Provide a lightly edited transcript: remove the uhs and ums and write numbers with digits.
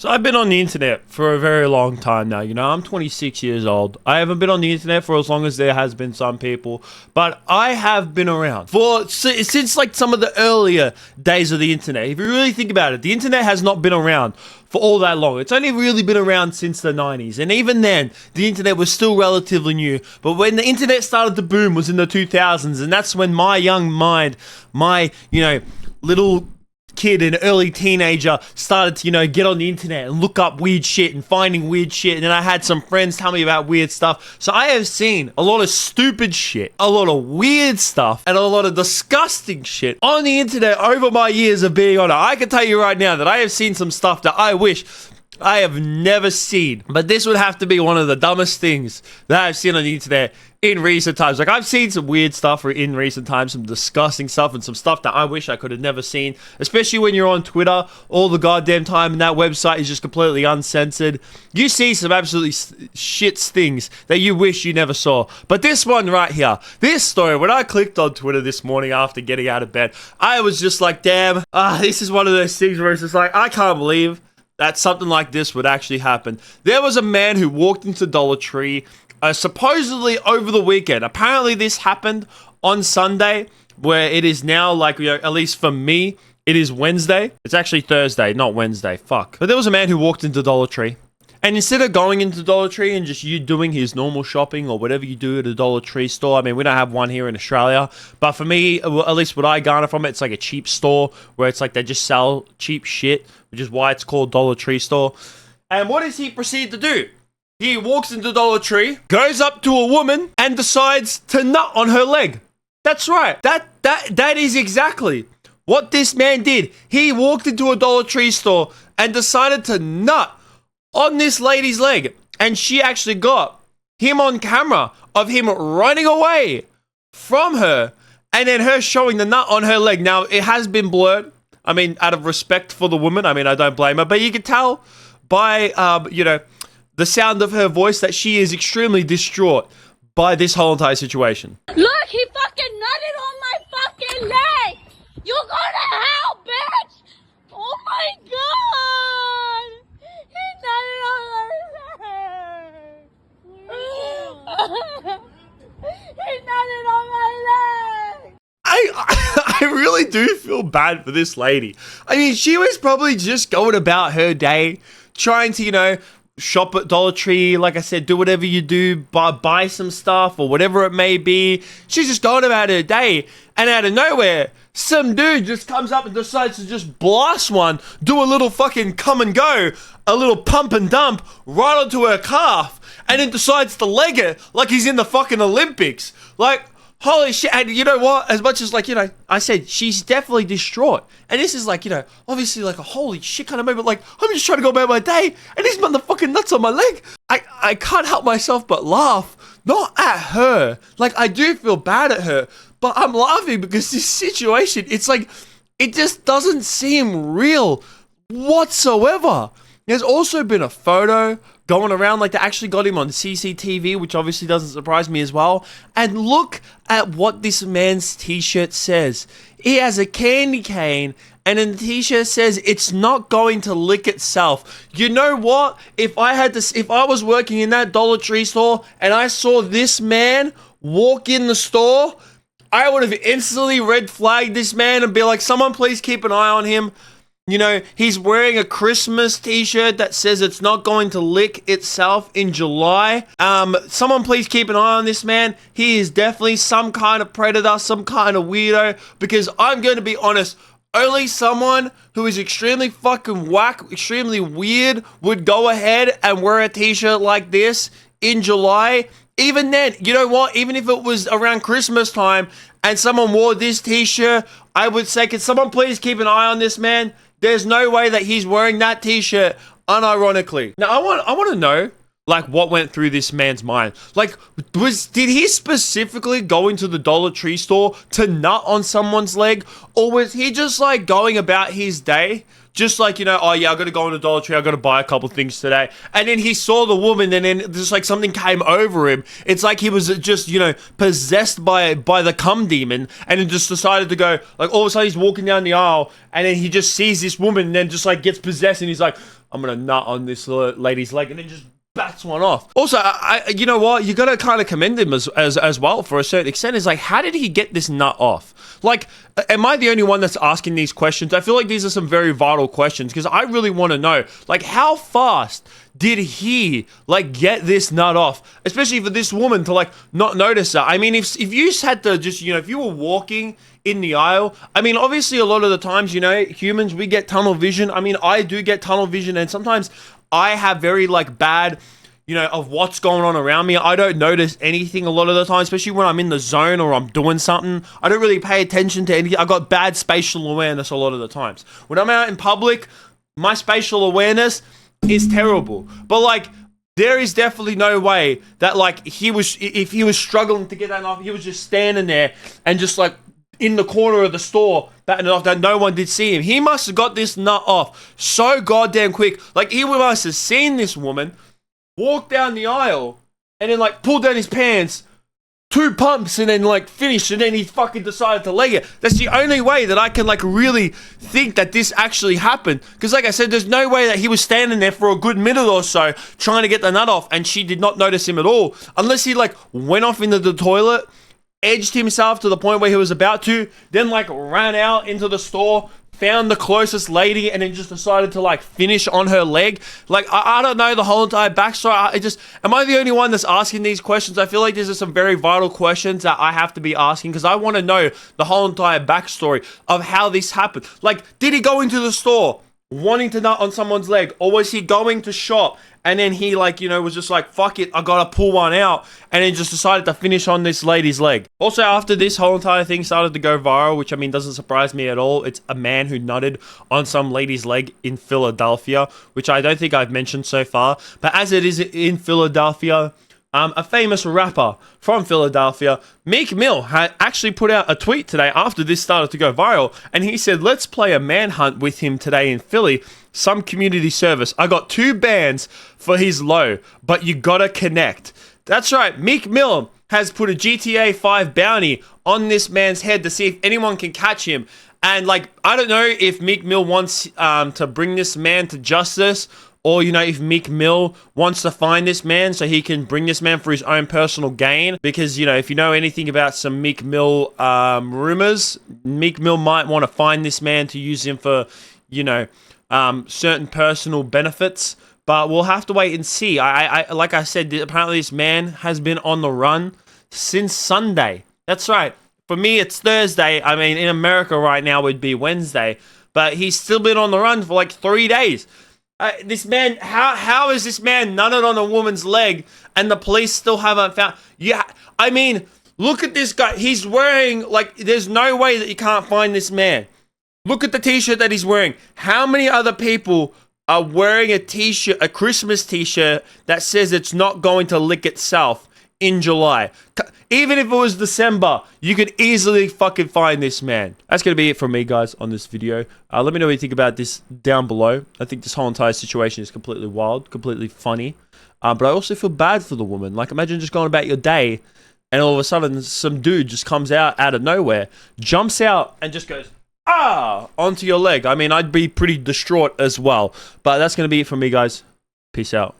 So I've been on the internet for a very long time now. I'm 26 years old. I haven't been on the internet for as long as there has been some people, but I have been around since like some of the earlier days of the internet. If you really think about it, the internet has not been around for all that long. It's only really been around since the 90s. And even then, the internet was still relatively new. But when the internet started to boom was in the 2000s. And that's when my young mind, my, little kid and early teenager started to, get on the internet and look up weird shit and finding weird shit. And then I had some friends tell me about weird stuff. So I have seen a lot of stupid shit, a lot of weird stuff, and a lot of disgusting shit on the internet over my years of being on it. I can tell you right now that I have seen some stuff that I wish I have never seen. But this would have to be one of the dumbest things that I've seen on the internet in recent times. Like, I've seen some weird stuff in recent times, some disgusting stuff, and some stuff that I wish I could have never seen. Especially when you're on Twitter all the goddamn time, and that website is just completely uncensored. You see some absolutely shit things that you wish you never saw. But this one right here, this story, when I clicked on Twitter this morning after getting out of bed, I was just like, damn, this is one of those things where it's just like, I can't believe that something like this would actually happen. There was a man who walked into Dollar Tree supposedly over the weekend. Apparently this happened on Sunday, where it is now like, at least for me, it is Wednesday. It's actually Thursday, not Wednesday. Fuck. But there was a man who walked into Dollar Tree, and instead of going into Dollar Tree and just you doing his normal shopping or whatever you do at a Dollar Tree store, I mean, we don't have one here in Australia, but for me, at least what I garner from it, it's like a cheap store where it's like they just sell cheap shit, which is why it's called Dollar Tree store. And what does he proceed to do? He walks into Dollar Tree, goes up to a woman, and decides to nut on her leg. That's right. That is exactly what this man did. He walked into a Dollar Tree store and decided to nut on this lady's leg. And she actually got him on camera of him running away from her, and then her showing the nut on her leg. Now, it has been blurred. I mean, out of respect for the woman. I mean, I don't blame her. But you can tell by, the sound of her voice that she is extremely distraught by this whole entire situation. Look, he fucking nutted on my fucking leg! You go to hell, bitch! Oh my god! He nutted on my leg! He nutted on my leg! I really do feel bad for this lady. I mean, she was probably just going about her day, trying to, shop at Dollar Tree, like I said, do whatever you do, buy some stuff or whatever it may be. She's just going about her day, and out of nowhere, some dude just comes up and decides to just blast one, do a little fucking come and go, a little pump and dump right onto her calf, and then decides to leg it like he's in the fucking Olympics. Like, holy shit. And you know what? As much as, I said, she's definitely distraught. And this is obviously like a holy shit kind of moment. Like, I'm just trying to go about my day, and these motherfucking nuts on my leg. I can't help myself but laugh. Not at her. Like, I do feel bad at her, but I'm laughing because this situation, it's like, it just doesn't seem real whatsoever. There's also been a photo going around, like they actually got him on CCTV, which obviously doesn't surprise me as well. And look at what this man's t-shirt says. He has a candy cane, and then the t-shirt says it's not going to lick itself. You know what? If I was working in that Dollar Tree store and I saw this man walk in the store, I would have instantly red flagged this man and be like, someone please keep an eye on him. He's wearing a Christmas t-shirt that says it's not going to lick itself in July. Someone please keep an eye on this man. He is definitely some kind of predator, some kind of weirdo, because I'm going to be honest, only someone who is extremely fucking whack, extremely weird, would go ahead and wear a t-shirt like this in July. Even then, you know what? Even if it was around Christmas time and someone wore this t-shirt, I would say, can someone please keep an eye on this man? There's no way that he's wearing that t-shirt unironically. Now, I want to know, what went through this man's mind. Did he specifically go into the Dollar Tree store to nut on someone's leg? Or was he just, going about his day, just like, you know, oh yeah, I gotta go on the Dollar Tree, I gotta buy a couple things today. And then he saw the woman, and then just like something came over him. It's like he was just, you know, possessed by the cum demon, and then just decided to go, like, all of a sudden he's walking down the aisle, and then he just sees this woman, and then just like gets possessed, and he's like, I'm gonna nut on this lady's leg, and then just bats one off. Also, you know what? You gotta kind of commend him as well for a certain extent. Is like, how did he get this nut off? Like, am I the only one that's asking these questions? I feel like these are some very vital questions because I really want to know, like, how fast did he like get this nut off? Especially for this woman to like not notice that. I mean, if you had to just, you know, if you were walking in the aisle, I mean, obviously a lot of the times, you know, humans, we get tunnel vision. I mean, I do get tunnel vision, and sometimes I have very like bad, you know, of what's going on around me. I don't notice anything a lot of the time, especially when I'm in the zone or I'm doing something. I don't really pay attention to anything. I got bad spatial awareness a lot of the times. When I'm out in public, my spatial awareness is terrible. But like, there is definitely no way that like if he was struggling to get that off, he was just standing there and just like in the corner of the store batting it off that no one did see him. He must have got this nut off so goddamn quick. Like, he must have seen this woman walk down the aisle and then like pull down his pants, 2 pumps, and then like finish, and then he fucking decided to leg it. That's the only way that I can like really think that this actually happened. Because like I said, there's no way that he was standing there for a good minute or so trying to get the nut off and she did not notice him at all. Unless he like went off into the toilet, edged himself to the point where he was about to, then like ran out into the store, found the closest lady, and then just decided to like finish on her leg. Like, I don't know the whole entire backstory. Am I the only one that's asking these questions? I feel like these are some very vital questions that I have to be asking because I want to know the whole entire backstory of how this happened. Like, did he go into the store wanting to nut on someone's leg, or was he going to shop and then he like, you know, was just like, fuck it, I gotta pull one out, and then just decided to finish on this lady's leg? Also, after this whole entire thing started to go viral, which I mean doesn't surprise me at all, it's a man who nutted on some lady's leg in Philadelphia, which I don't think I've mentioned so far, but as it is in Philadelphia, a famous rapper from Philadelphia, Meek Mill, had actually put out a tweet today after this started to go viral, and he said, let's play a manhunt with him today in Philly, some community service. I got 2 bands for his low, but you gotta connect. That's right, Meek Mill has put a GTA 5 bounty on this man's head to see if anyone can catch him. And like, I don't know if Meek Mill wants to bring this man to justice, or, you know, if Meek Mill wants to find this man so he can bring this man for his own personal gain. Because, you know, if you know anything about some Meek Mill rumors, Meek Mill might want to find this man to use him for, you know, certain personal benefits. But we'll have to wait and see. I like I said, apparently this man has been on the run since Sunday. That's right. For me, it's Thursday. I mean, in America right now, it would be Wednesday. But he's still been on the run for like 3 days. This man, how is this man nutted on a woman's leg and the police still haven't found? Yeah, I mean, look at this guy. He's wearing, like, there's no way that you can't find this man. Look at the t-shirt that he's wearing. How many other people are wearing a t-shirt, a Christmas t-shirt that says it's not going to lick itself in July? Even if it was December, you could easily fucking find this man. That's going to be it from me, guys, on this video. Let me know what you think about this down below. I think this whole entire situation is completely wild, completely funny. But I also feel bad for the woman. Like, imagine just going about your day, and all of a sudden, some dude just comes out of nowhere, jumps out, and just goes, ah, onto your leg. I mean, I'd be pretty distraught as well. But that's going to be it from me, guys. Peace out.